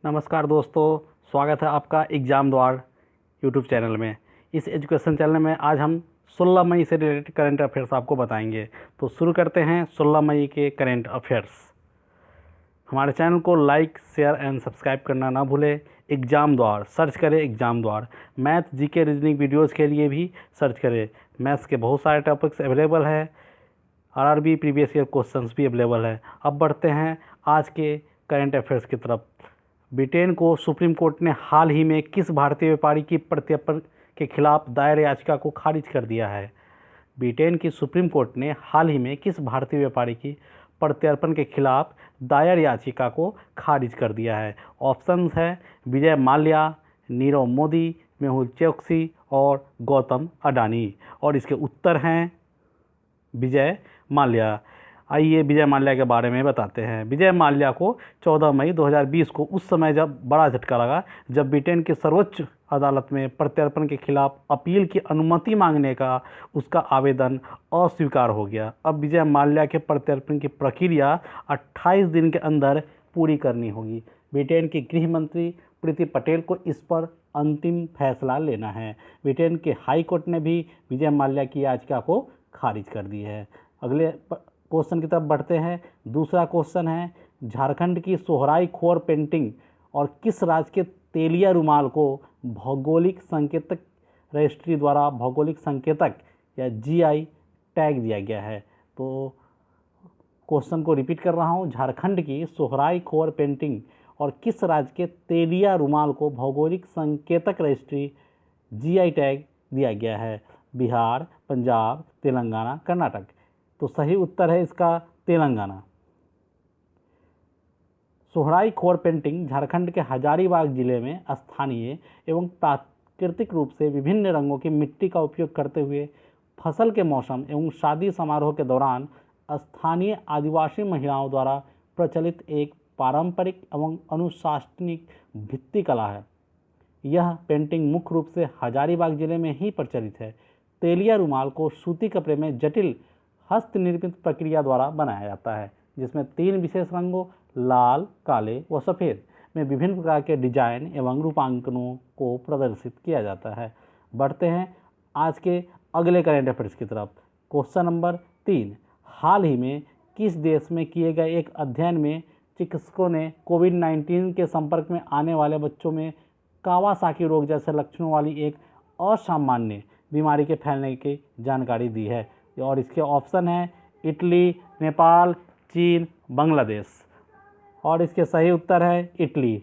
नमस्कार दोस्तों, स्वागत है आपका एग्ज़ाम द्वार यूट्यूब चैनल में। इस एजुकेशन चैनल में आज हम 16 मई से रिलेटेड करंट अफेयर्स आपको बताएंगे। तो शुरू करते हैं 16 मई के करंट अफेयर्स। हमारे चैनल को लाइक, शेयर एंड सब्सक्राइब करना ना भूलें। एग्ज़ाम द्वार सर्च करें, एग्ज़ाम द्वार। मैथ, जीके, रीजनिंग वीडियोज़ के लिए भी सर्च करें। मैथ्स के बहुत सारे टॉपिक्स अवेलेबल है। आरआरबी प्रीवियस ईयर क्वेश्चंस भी अवेलेबल है। अब बढ़ते हैं आज के करंट अफेयर्स की तरफ। ब्रिटेन को सुप्रीम कोर्ट ने हाल ही में किस भारतीय व्यापारी की प्रत्यर्पण के खिलाफ दायर याचिका को खारिज कर दिया है? ब्रिटेन की सुप्रीम कोर्ट ने हाल ही में किस भारतीय व्यापारी की प्रत्यर्पण के खिलाफ दायर याचिका को खारिज कर दिया है? ऑप्शंस हैं विजय माल्या, नीरव मोदी, मेहुल चोकसी और गौतम अडानी। और इसके उत्तर हैं विजय माल्या। आइए विजय माल्या के बारे में बताते हैं। विजय माल्या को 14 मई 2020 को उस समय जब बड़ा झटका लगा जब ब्रिटेन की सर्वोच्च अदालत में प्रत्यर्पण के खिलाफ अपील की अनुमति मांगने का उसका आवेदन अस्वीकार हो गया। अब विजय माल्या के प्रत्यर्पण की प्रक्रिया 28 दिन के अंदर पूरी करनी होगी। ब्रिटेन की गृह मंत्री प्रीति पटेल को इस पर अंतिम फैसला लेना है। ब्रिटेन के हाई कोर्ट ने भी विजय माल्या की याचिका को खारिज कर दी है। अगले क्वेश्चन की तरफ बढ़ते हैं। दूसरा क्वेश्चन है, झारखंड की सोहराई खोर पेंटिंग और किस राज्य के तेलिया रुमाल को भौगोलिक संकेतक रजिस्ट्री द्वारा भौगोलिक संकेतक या जीआई टैग दिया गया है? तो क्वेश्चन को रिपीट कर रहा हूँ। झारखंड की सोहराई खोर पेंटिंग और किस राज्य के तेलिया रुमाल को भौगोलिक संकेतक रजिस्ट्री जीआई टैग दिया गया है? बिहार, पंजाब, तेलंगाना, कर्नाटक। तो सही उत्तर है इसका तेलंगाना। सोहराई खोर पेंटिंग झारखंड के हजारीबाग जिले में स्थानीय एवं प्राकृतिक रूप से विभिन्न रंगों की मिट्टी का उपयोग करते हुए फसल के मौसम एवं शादी समारोह के दौरान स्थानीय आदिवासी महिलाओं द्वारा प्रचलित एक पारंपरिक एवं अनुशासनिक भित्ति कला है। यह पेंटिंग मुख्य रूप से हजारीबाग जिले में ही प्रचलित है। तेलिया रुमाल को सूती कपड़े में जटिल हस्तनिर्मित प्रक्रिया द्वारा बनाया जाता है, जिसमें 3 विशेष रंगों लाल, काले व सफ़ेद में विभिन्न प्रकार के डिजाइन एवं रूपांकनों को प्रदर्शित किया जाता है। बढ़ते हैं आज के अगले करंट अफेयर्स की तरफ। क्वेश्चन नंबर 3, हाल ही में किस देश में किए गए एक अध्ययन में चिकित्सकों ने कोविड-19 के संपर्क में आने वाले बच्चों में कावासाकी रोग जैसे लक्षणों वाली एक असामान्य बीमारी के फैलने की जानकारी दी है? और इसके ऑप्शन हैं इटली, नेपाल, चीन, बांग्लादेश। और इसके सही उत्तर है इटली।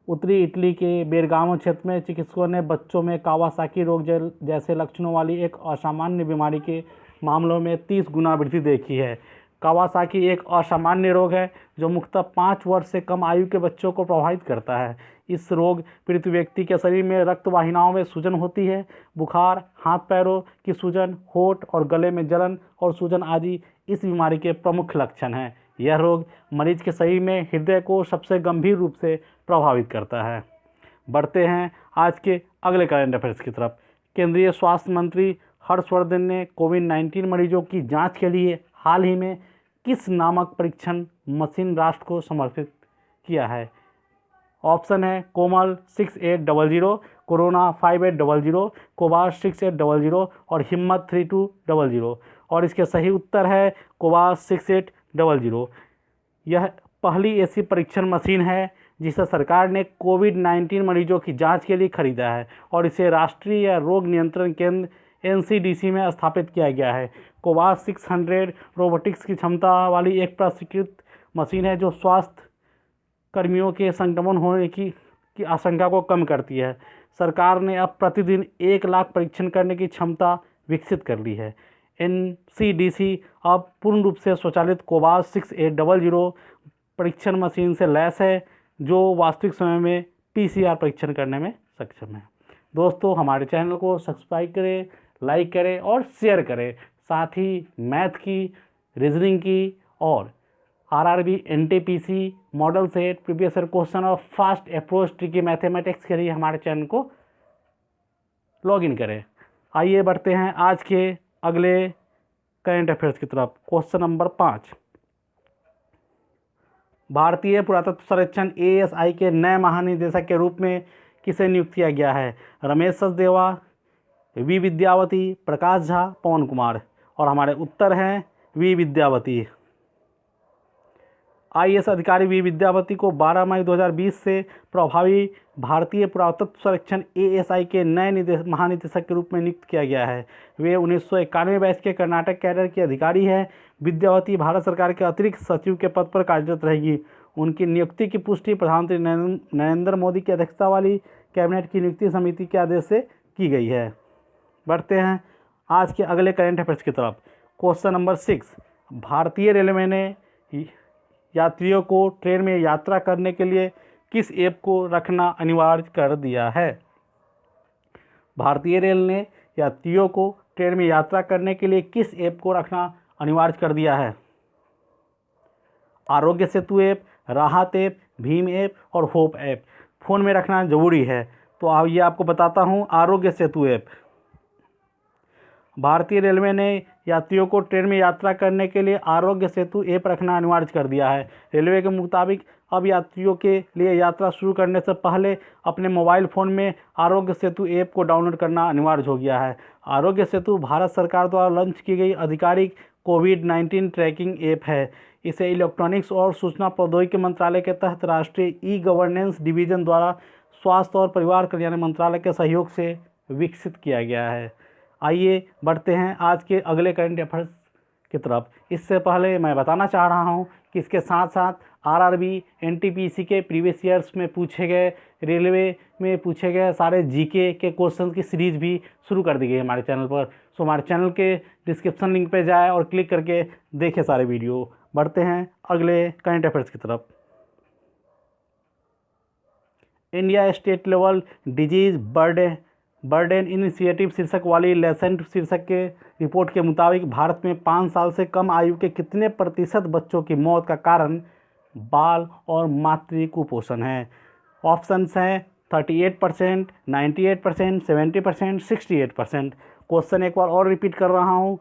उत्तरी इटली के बेरगामो क्षेत्र में चिकित्सकों ने बच्चों में कावासाकी रोग जैसे लक्षणों वाली एक असामान्य बीमारी के मामलों में 30 गुना वृद्धि देखी है। कावासाकी एक असामान्य रोग है जो मुख्यतः 5 वर्ष से कम आयु के बच्चों को प्रभावित करता है। इस रोग पीड़ित व्यक्ति के शरीर में रक्त वाहिनियों में सूजन होती है। बुखार, हाथ पैरों की सूजन, होंठ और गले में जलन और सूजन आदि इस बीमारी के प्रमुख लक्षण हैं। यह रोग मरीज के शरीर में हृदय को सबसे गंभीर रूप से प्रभावित करता है। बढ़ते हैं आज के अगले करंट अफेयर्स की तरफ। केंद्रीय स्वास्थ्य मंत्री हर्षवर्धन ने कोविड-19 मरीजों की जांच के लिए हाल ही में किस नामक परीक्षण मशीन राष्ट्र को समर्पित किया है? ऑप्शन है कोमल 6800, कोरोना 5800, कोवास 6800 और हिम्मत 3200। और इसके सही उत्तर है कोवास 6800। यह पहली ऐसी परीक्षण मशीन है जिसे सरकार ने कोविड-19 मरीजों की जांच के लिए खरीदा है और इसे राष्ट्रीय रोग नियंत्रण केंद्र NCDC में स्थापित किया गया है। कोवास 600 रोबोटिक्स की क्षमता वाली एक प्रशिक्षित मशीन है जो स्वास्थ्य कर्मियों के संक्रमण होने की आशंका को कम करती है। सरकार ने अब प्रतिदिन 1 लाख परीक्षण करने की क्षमता विकसित कर ली है। NCDC अब पूर्ण रूप से स्वचालित कोवास 6800 परीक्षण मशीन से लैस है जो वास्तविक समय में PCR परीक्षण करने में सक्षम है। दोस्तों, हमारे चैनल को सब्सक्राइब करें, लाइक करें और शेयर करें। साथ ही मैथ की, रीजनिंग की और RRB NTPC model set, previous year question और फास्ट अप्रोच ट्रिकी मैथमेटिक्स के लिए हमारे चैनल को लॉगिन करें। आइए बढ़ते हैं आज के अगले करंट अफेयर्स की तरफ। क्वेश्चन नंबर 5, भारतीय पुरातत्व सर्वेक्षण ASI के नए महानिदेशक के रूप में किसे नियुक्त किया गया है? रमेश सचदेवा, वी विद्यावती, प्रकाश झा, पवन कुमार। और हमारे उत्तर हैं वी विद्यावती। IAS अधिकारी वी विद्यावती को 12 मई 2020 से प्रभावी भारतीय पुरातत्व सर्वेक्षण ASI के नए महानिदेशक के रूप में नियुक्त किया गया है। वे 1991 बैच के कर्नाटक कैडर की अधिकारी हैं। विद्यावती भारत सरकार के अतिरिक्त सचिव के पद पर कार्यरत रहेगी। उनकी नियुक्ति की पुष्टि प्रधानमंत्री नरेंद्र मोदी की अध्यक्षता वाली कैबिनेट की नियुक्ति समिति के आदेश से की गई है। बढ़ते हैं आज के अगले करंट अफेयर्स की तरफ। क्वेश्चन नंबर 6, भारतीय रेलवे ने यात्रियों को ट्रेन में यात्रा करने के लिए किस ऐप को रखना अनिवार्य कर दिया है? भारतीय रेल ने यात्रियों को ट्रेन में यात्रा करने के लिए किस ऐप को रखना अनिवार्य कर दिया है? आरोग्य सेतु ऐप, राहत ऐप, भीम ऐप और होप ऐप फ़ोन में रखना जरूरी है। तो अब ये आपको बताता हूँ आरोग्य सेतु ऐप। भारतीय रेलवे ने यात्रियों को ट्रेन में यात्रा करने के लिए आरोग्य सेतु ऐप रखना अनिवार्य कर दिया है। रेलवे के मुताबिक अब यात्रियों के लिए यात्रा शुरू करने से पहले अपने मोबाइल फ़ोन में आरोग्य सेतु ऐप को डाउनलोड करना अनिवार्य हो गया है। आरोग्य सेतु भारत सरकार द्वारा लॉन्च की गई आधिकारिक कोविड-19 ट्रैकिंग ऐप है। इसे इलेक्ट्रॉनिक्स और सूचना प्रौद्योगिकी मंत्रालय के तहत राष्ट्रीय ई-गवर्नेंस डिवीज़न द्वारा स्वास्थ्य और परिवार कल्याण मंत्रालय के सहयोग से विकसित किया गया है। आइए बढ़ते हैं आज के अगले करंट अफेयर्स की तरफ। इससे पहले मैं बताना चाह रहा हूं कि इसके साथ साथ आरआरबी, एनटीपीसी के प्रीवियस ईयर्स में पूछे गए, रेलवे में पूछे गए सारे जीके के क्वेश्चन की सीरीज़ भी शुरू कर दी गई है हमारे चैनल पर। सो हमारे चैनल के डिस्क्रिप्शन लिंक पे जाए और क्लिक करके देखें सारे वीडियो। बढ़ते हैं अगले करंट अफेयर्स की तरफ। India state level disease burden initiative शीर्षक वाली लेसेंट शीर्षक के रिपोर्ट के मुताबिक भारत में 5 साल से कम आयु के कितने प्रतिशत बच्चों की मौत का कारण बाल और मातृ कुपोषण है? ऑप्शंस हैं 38%, 98%, 70%, 68%। क्वेश्चन एक बार और रिपीट कर रहा हूँ।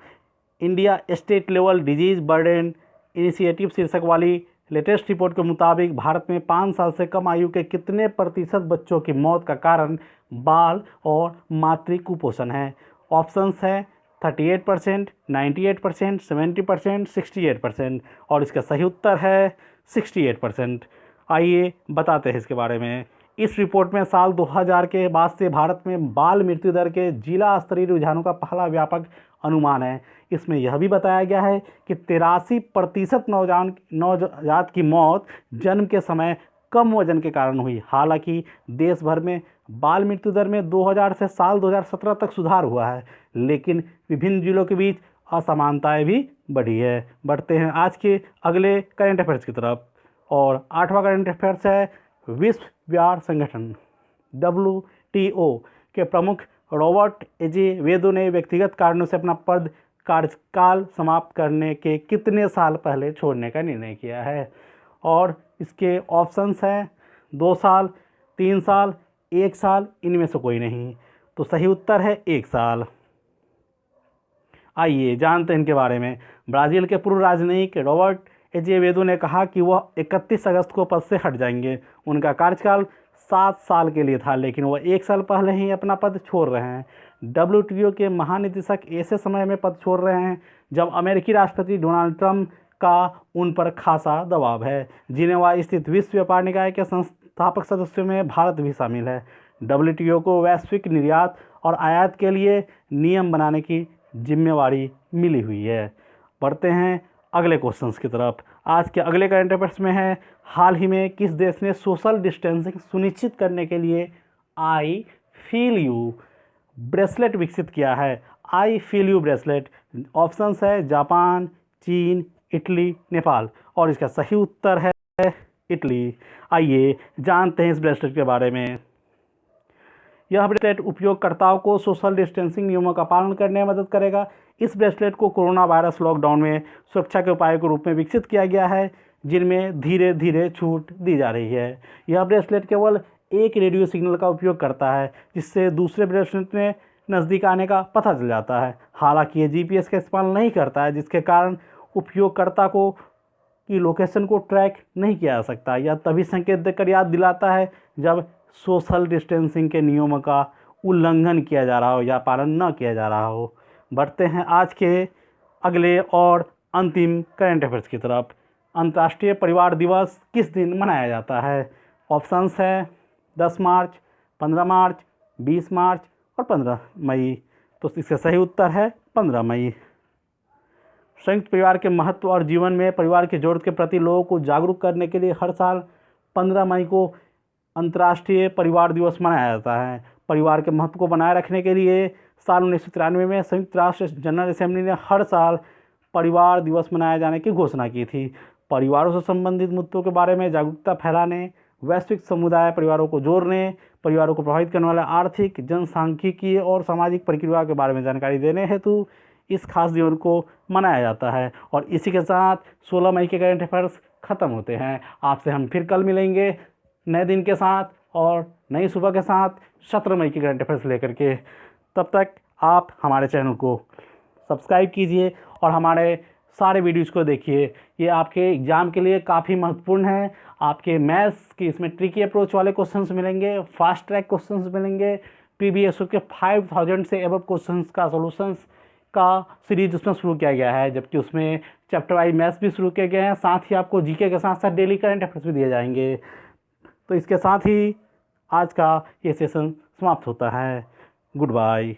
India state level disease burden initiative शीर्षक वाली लेटेस्ट रिपोर्ट के मुताबिक भारत में 5 साल से कम आयु के कितने प्रतिशत बच्चों की मौत का कारण बाल और मातृ कुपोषण है? ऑप्शंस हैं 38%, 98%, 70%, 68% और इसका सही उत्तर है 68%। आइए बताते हैं इसके बारे में। इस रिपोर्ट में साल 2000 के बाद से भारत में बाल मृत्यु दर के जिला स्तरीय रुझानों का पहला व्यापक अनुमान है। इसमें यह भी बताया गया है कि 83% नवजात की मौत जन्म के समय कम वजन के कारण हुई। हालांकि देश भर में बाल मृत्यु दर में 2000 से साल 2017 तक सुधार हुआ है, लेकिन विभिन्न जिलों के बीच असमानताएं भी बढ़ी है। बढ़ते हैं आज के अगले करंट अफेयर्स की तरफ और 8वां करंट अफेयर्स है विश्व व्यापार संगठन WTO के प्रमुख रॉबर्ट एजेवेदो ने व्यक्तिगत कारणों से अपना पद कार्यकाल समाप्त करने के कितने साल पहले छोड़ने का निर्णय किया है? और इसके ऑप्शंस हैं 2 साल, 3 साल, 1 साल, इनमें से कोई नहीं। तो सही उत्तर है 1 साल। आइए जानते हैं इनके बारे में। ब्राज़ील के पूर्व राजनयिक रॉबर्ट एजेवेदो ने कहा कि वह 31 अगस्त को पद से हट जाएंगे। उनका कार्यकाल 7 साल के लिए था, लेकिन वह 1 साल पहले ही अपना पद छोड़ रहे हैं। WTO के महानिदेशक ऐसे समय में पद छोड़ रहे हैं जब अमेरिकी राष्ट्रपति डोनाल्ड ट्रंप का उन पर खासा दबाव है। जिनेवा स्थित विश्व व्यापार निकाय के संस्थापक सदस्यों में भारत भी शामिल है। WTO को वैश्विक निर्यात और आयात के लिए नियम बनाने की जिम्मेवारी मिली हुई है। बढ़ते हैं अगले क्वेश्चंस की तरफ। आज के अगले करंट अफेयर्स में है, हाल ही में किस देश ने सोशल डिस्टेंसिंग सुनिश्चित करने के लिए आई फील यू ब्रेसलेट विकसित किया है? I feel you bracelet. Options है जापान, चीन, इटली, नेपाल और इसका सही उत्तर है इटली। आइए जानते हैं इस ब्रेसलेट के बारे में। यह ब्रेसलेट उपयोगकर्ताओं को सोशल डिस्टेंसिंग नियमों का पालन करने में मदद करेगा। इस ब्रेसलेट को कोरोना वायरस लॉकडाउन में सुरक्षा के उपाय के रूप में विकसित किया गया है, जिनमें धीरे धीरे छूट दी जा रही है। यह ब्रेसलेट केवल एक रेडियो सिग्नल का उपयोग करता है, जिससे दूसरे ब्रेसलेट में नज़दीक आने का पता चल जाता है। हालांकि ये GPS का इस्तेमाल नहीं करता है, जिसके कारण उपयोगकर्ता को की लोकेशन को ट्रैक नहीं किया जा सकता। यह तभी संकेत देकर याद दिलाता है जब सोशल डिस्टेंसिंग के नियमों का उल्लंघन किया जा रहा हो या पालन न किया जा रहा हो। बढ़ते हैं आज के अगले और अंतिम करंट अफेयर्स की तरफ। अंतर्राष्ट्रीय परिवार दिवस किस दिन मनाया जाता है? ऑप्शंस है 10 मार्च, 15 मार्च, 20 मार्च और 15 मई। तो इसका सही उत्तर है 15 मई। संयुक्त परिवार के महत्व और जीवन में परिवार की जरूरत के प्रति लोगों को जागरूक करने के लिए हर साल 15 मई को अंतर्राष्ट्रीय परिवार दिवस मनाया जाता है। परिवार के महत्व को बनाए रखने के लिए साल 1993 में संयुक्त राष्ट्र जनरल असेंबली ने हर साल परिवार दिवस मनाए जाने की घोषणा की थी। परिवारों से संबंधित मुद्दों के बारे में जागरूकता फैलाने, वैश्विक समुदाय परिवारों को जोड़ने, परिवारों को प्रभावित करने वाले आर्थिक, जनसांख्यिकीय और सामाजिक प्रक्रिया के बारे में जानकारी देने हेतु इस खास दिवस को मनाया जाता है। और इसी के साथ 16 मई के करंट अफेयर्स ख़त्म होते हैं। आपसे हम फिर कल मिलेंगे नए दिन के साथ और नई सुबह के साथ 17 मई के करंट अफेयर्स लेकर के। तब तक आप हमारे चैनल को सब्सक्राइब कीजिए और हमारे सारे वीडियोज़ को देखिए। ये आपके एग्ज़ाम के लिए काफ़ी महत्वपूर्ण है। आपके मैथ्स की इसमें ट्रिकी अप्रोच वाले क्वेश्चंस मिलेंगे, फास्ट ट्रैक क्वेश्चंस मिलेंगे, प्रीवियस के 5000 से एबव क्वेश्चंस का सॉल्यूशंस का सीरीज उसमें शुरू किया गया है, जबकि उसमें चैप्टर वाइज मैथ्स भी शुरू किए गए हैं। साथ ही आपको जीके के साथ साथ डेली करंट अफेयर्स भी दिए जाएंगे। तो इसके साथ ही आज का ये सेशन समाप्त होता है। Good bye.